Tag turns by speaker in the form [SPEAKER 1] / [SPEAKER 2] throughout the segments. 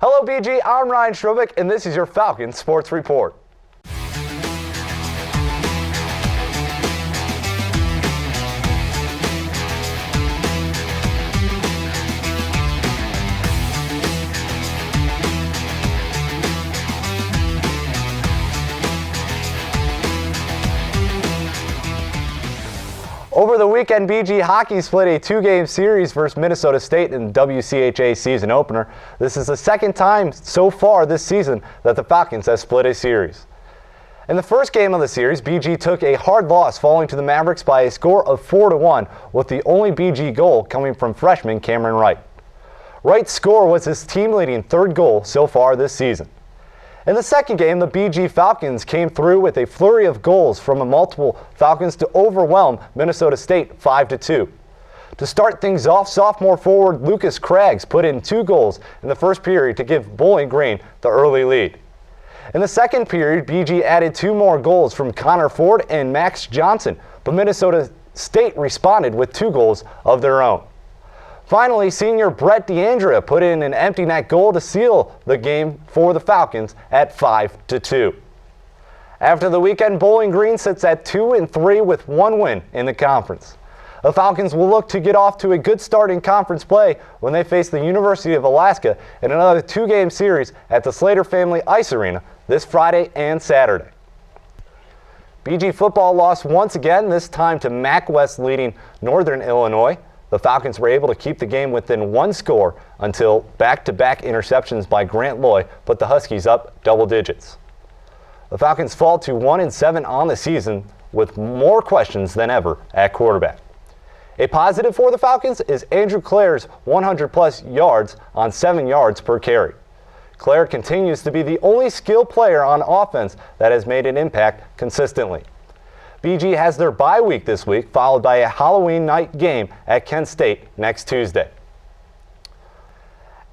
[SPEAKER 1] Hello BG, I'm Ryan Strobick, and this is your Falcon Sports Report. Over the weekend, BG Hockey split a two-game series versus Minnesota State in the WCHA season opener. This is the second time so far this season that the Falcons have split a series. In the first game of the series, BG took a hard loss, falling to the Mavericks by a score of 4-1, with the only BG goal coming from freshman Cameron Wright. Wright's score was his team-leading third goal so far this season. In the second game, the BG Falcons came through with a flurry of goals from multiple Falcons to overwhelm Minnesota State 5-2. To start things off, sophomore forward Lucas Craggs put in 2 goals in the first period to give Bowling Green the early lead. In the second period, BG added 2 more goals from Connor Ford and Max Johnson, but Minnesota State responded with 2 goals of their own. Finally, senior Brett DeAndrea put in an empty net goal to seal the game for the Falcons at 5-2. After the weekend, Bowling Green sits at 2-3 with 1 win in the conference. The Falcons will look to get off to a good start in conference play when they face the University of Alaska in another 2-game series at the Slater Family Ice Arena this Friday and Saturday. BG football lost once again, this time to Mac West leading Northern Illinois. The Falcons were able to keep the game within 1 score until back-to-back interceptions by Grant Loy put the Huskies up double digits. The Falcons fall to 1-7 on the season with more questions than ever at quarterback. A positive for the Falcons is Andrew Clare's 100-plus yards on 7 yards per carry. Clare continues to be the only skilled player on offense that has made an impact consistently. BG has their bye week this week, followed by a Halloween night game at Kent State next Tuesday.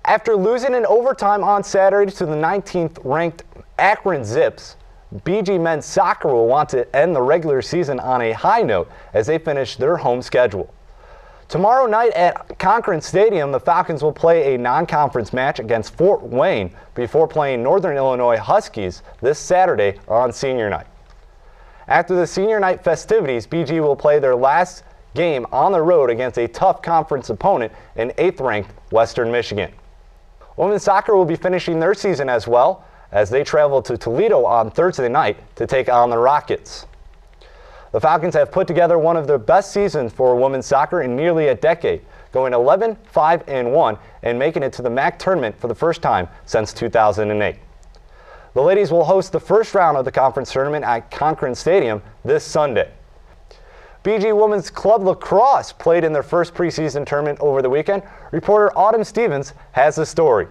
[SPEAKER 1] After losing in overtime on Saturday to the 19th-ranked Akron Zips, BG men's soccer will want to end the regular season on a high note as they finish their home schedule. Tomorrow night at Concord Stadium, the Falcons will play a non-conference match against Fort Wayne before playing Northern Illinois Huskies this Saturday on senior night. After the senior night festivities, BG will play their last game on the road against a tough conference opponent in 8th-ranked Western Michigan. Women's soccer will be finishing their season as well as they travel to Toledo on Thursday night to take on the Rockets. The Falcons have put together one of their best seasons for women's soccer in nearly a decade, going 11-5-1 and making it to the MAC tournament for the first time since 2008. The ladies will host the first round of the conference tournament at Concord Stadium this Sunday. BG Women's Club Lacrosse played in their first preseason tournament over the weekend. Reporter Autumn Stevens has the story.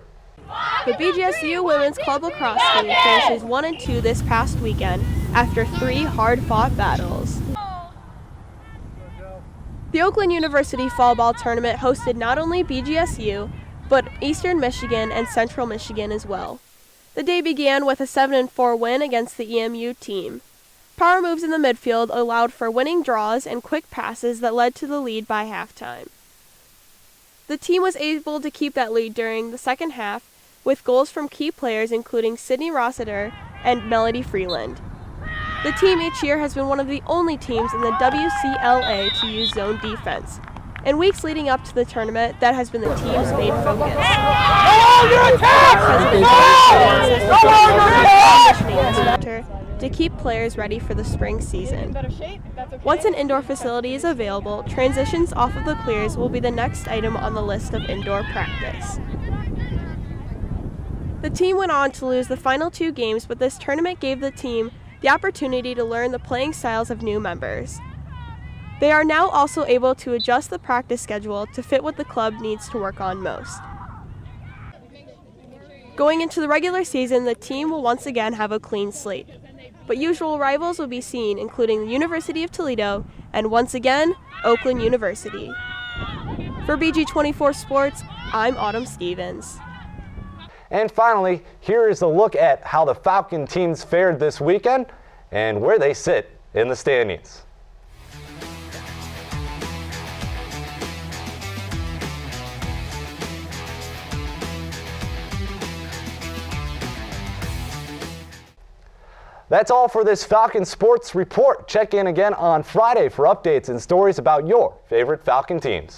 [SPEAKER 2] The BGSU Women's Club Lacrosse team finishes 1-2 this past weekend after 3 hard-fought battles. The Oakland University Fall Ball Tournament hosted not only BGSU, but Eastern Michigan and Central Michigan as well. The day began with a 7-4 win against the EMU team. Power moves in the midfield allowed for winning draws and quick passes that led to the lead by halftime. The team was able to keep that lead during the second half with goals from key players including Sydney Rossiter and Melody Freeland. The team each year has been one of the only teams in the WCLA to use zone defense. In weeks leading up to the tournament, that has been the team's main focus. To keep players ready for the spring season. Once an indoor facility is available, transitions off of the clears will be the next item on the list of indoor practice. The team went on to lose the final 2 games, but this tournament gave the team the opportunity to learn the playing styles of new members. They are now also able to adjust the practice schedule to fit what the club needs to work on most. Going into the regular season, the team will once again have a clean slate, but usual rivals will be seen, including the University of Toledo and, once again, Oakland University. For BG24 Sports, I'm Autumn Stevens.
[SPEAKER 1] And finally, here is a look at how the Falcon teams fared this weekend and where they sit in the standings. That's all for this Falcon Sports Report. Check in again on Friday for updates and stories about your favorite Falcon teams.